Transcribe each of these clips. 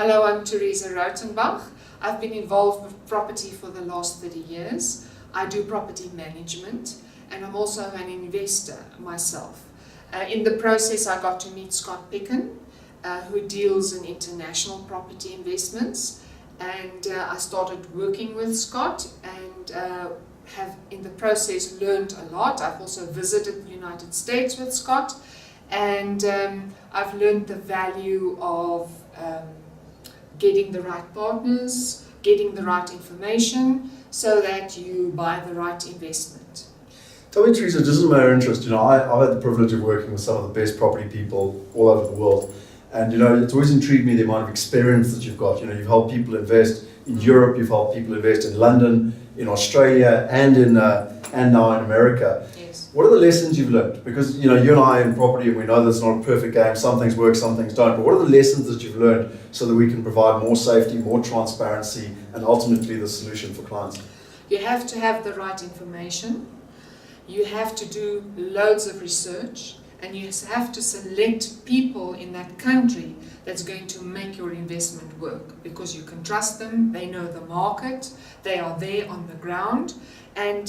Hello, I'm Thereza Rautenbach. I've been involved with property for the last 30 years. I do property management and I'm also an investor myself. In the process I got to meet Scott Picken, who deals in international property investments, and I started working with Scott and have in the process learned a lot. I've also visited the United States with Scott, and I've learned the value of getting the right partners, getting the right information so that you buy the right investment. Tell me, Thereza, just as a matter of interest, I've had the privilege of working with some of the best property people all over the world. And it's always intrigued me the amount of experience that you've got. You've helped people invest in Europe, you've helped people invest in London, in Australia, and now in America. Yes. What are the lessons you've learned? Because you and I in property, and we know that it's not a perfect game. Some things work, some things don't. But what are the lessons that you've learned so that we can provide more safety, more transparency, and ultimately the solution for clients? You have to have the right information. You have to do loads of research, and you have to select people in that country that's going to make your investment work, because you can trust them, they know the market, they are there on the ground, and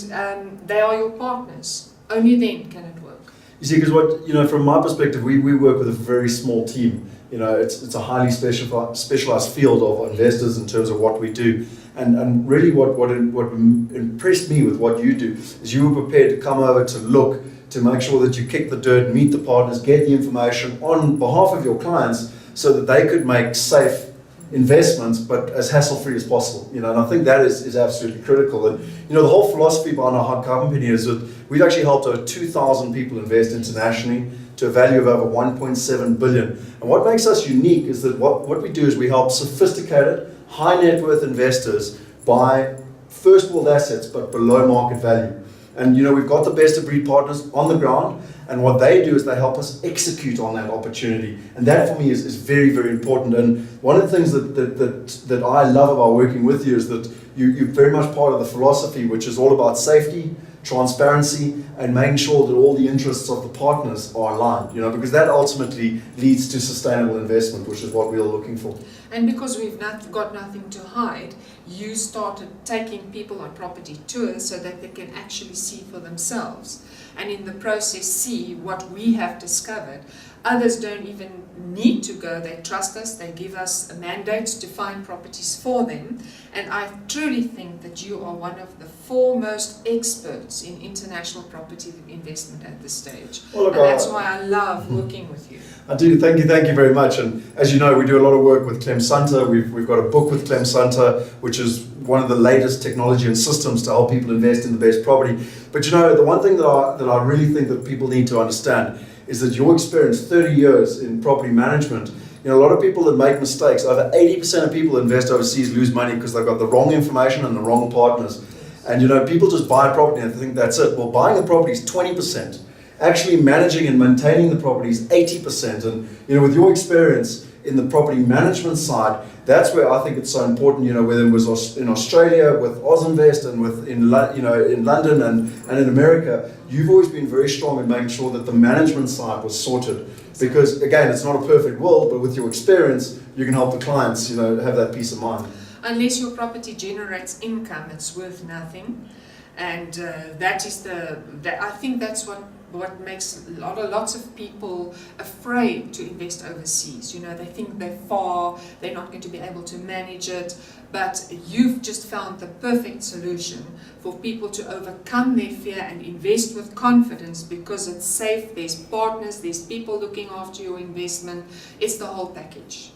they are your partners. Only then can it work. You see, because from my perspective, we work with a very small team. It's a highly specialized field of investors in terms of what we do. And really what impressed me with what you do is you were prepared to come over to look, to make sure that you kick the dirt, meet the partners, get the information on behalf of your clients so that they could make safe investments, but as hassle-free as possible. And I think that is absolutely critical. And the whole philosophy behind our company is that we've actually helped over 2,000 people invest internationally to a value of over 1.7 billion. And what makes us unique is that what we do is we help sophisticated, high net worth investors buy first world assets but below market value. And we've got the best of breed partners on the ground, and what they do is they help us execute on that opportunity. And that for me is very, very important. And one of the things that I love about working with you is that you're very much part of the philosophy, which is all about safety, transparency, and making sure that all the interests of the partners are aligned, because that ultimately leads to sustainable investment, which is what we're looking for. And because we've got nothing to hide, you started taking people on property tours so that they can actually see for themselves, and in the process see what we have discovered. Others don't even need to go, they trust us, they give us mandates to find properties for them, and I truly think that you are one of the foremost experts in international property investment at this stage. Well, look, and that's why I love working with you. I do, thank you very much. And as you know, we do a lot of work with Clem Sunter. We've got a book with Clem Sunter, which is one of the latest technology and systems to help people invest in the best property. But the one thing that I really think that people need to understand is that your experience, 30 years in property management, a lot of people that make mistakes, over 80% of people that invest overseas lose money because they've got the wrong information and the wrong partners. And people just buy a property and think that's it. Well, buying a property is 20%. Actually managing and maintaining the property is 80%. And with your experience in the property management side, that's where I think it's so important, whether it was in Australia with Ozinvest and in London and in America, you've always been very strong in making sure that the management side was sorted. Because again, it's not a perfect world, but with your experience, you can help the clients, have that peace of mind. Unless your property generates income, it's worth nothing. And that is I think that's what makes lots of people afraid to invest overseas. They think they're far, they're not going to be able to manage it, but you've just found the perfect solution for people to overcome their fear and invest with confidence, because it's safe, there's partners, there's people looking after your investment, it's the whole package.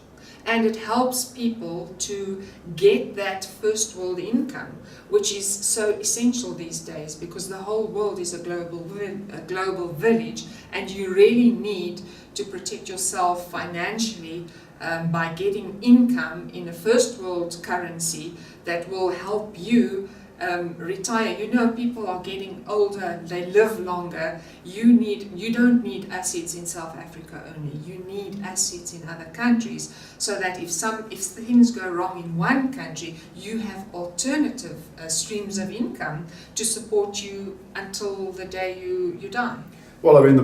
And it helps people to get that first world income, which is so essential these days, because the whole world is a global village, and you really need to protect yourself financially by getting income in a first world currency that will help you retire. People are getting older, they live longer. You don't need assets in South Africa only. You need assets in other countries, so that if things go wrong in one country, you have alternative streams of income to support you until the day you die. Well, I mean, the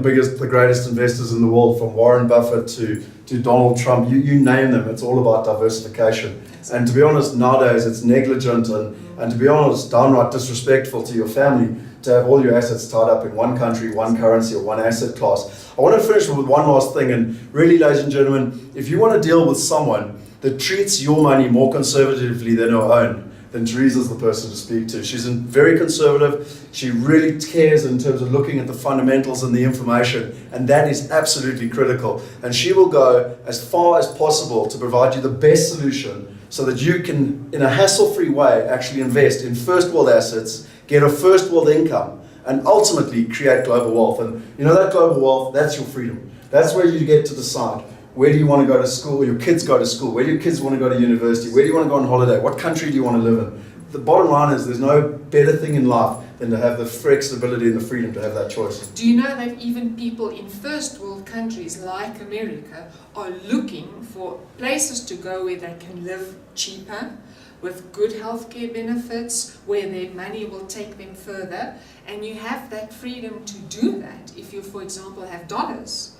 greatest investors in the world, from Warren Buffett to Donald Trump, you name them, it's all about diversification. And to be honest, nowadays it's negligent and to be honest, downright disrespectful to your family to have all your assets tied up in one country, one currency, or one asset class. I want to finish with one last thing, and really, ladies and gentlemen, if you want to deal with someone that treats your money more conservatively than her own, then Thereza's the person to speak to. She's very conservative. She really cares in terms of looking at the fundamentals and the information, and that is absolutely critical. And she will go as far as possible to provide you the best solution so that you can, in a hassle-free way, actually invest in first world assets, get a first world income, and ultimately create global wealth. And you know, that global wealth, that's your freedom. That's where you get to decide. Where do you want to go to school? Your kids go to school. Where do your kids want to go to university? Where do you want to go on holiday? What country do you want to live in? The bottom line is there's no better thing in life than to have the flexibility and the freedom to have that choice. Do you know that even people in first world countries like America are looking for places to go where they can live cheaper, with good healthcare benefits, where their money will take them further, and you have that freedom to do that if you, for example, have dollars.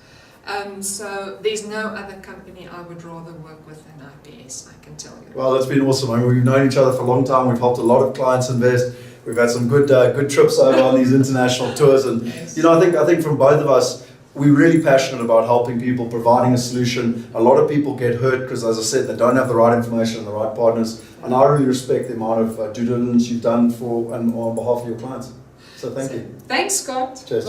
So there's no other company I would rather work with than IPS, I can tell you. Well, that's been awesome. I mean, we've known each other for a long time. We've helped a lot of clients invest. We've had some good trips over on these international tours, and Yes. you know, I think from both of us, we're really passionate about helping people, providing a solution. A lot of people get hurt because, as I said, they don't have the right information and the right partners. And I really respect the amount of due diligence you've done for and on behalf of your clients. So thank you. Thanks, Scott. Cheers.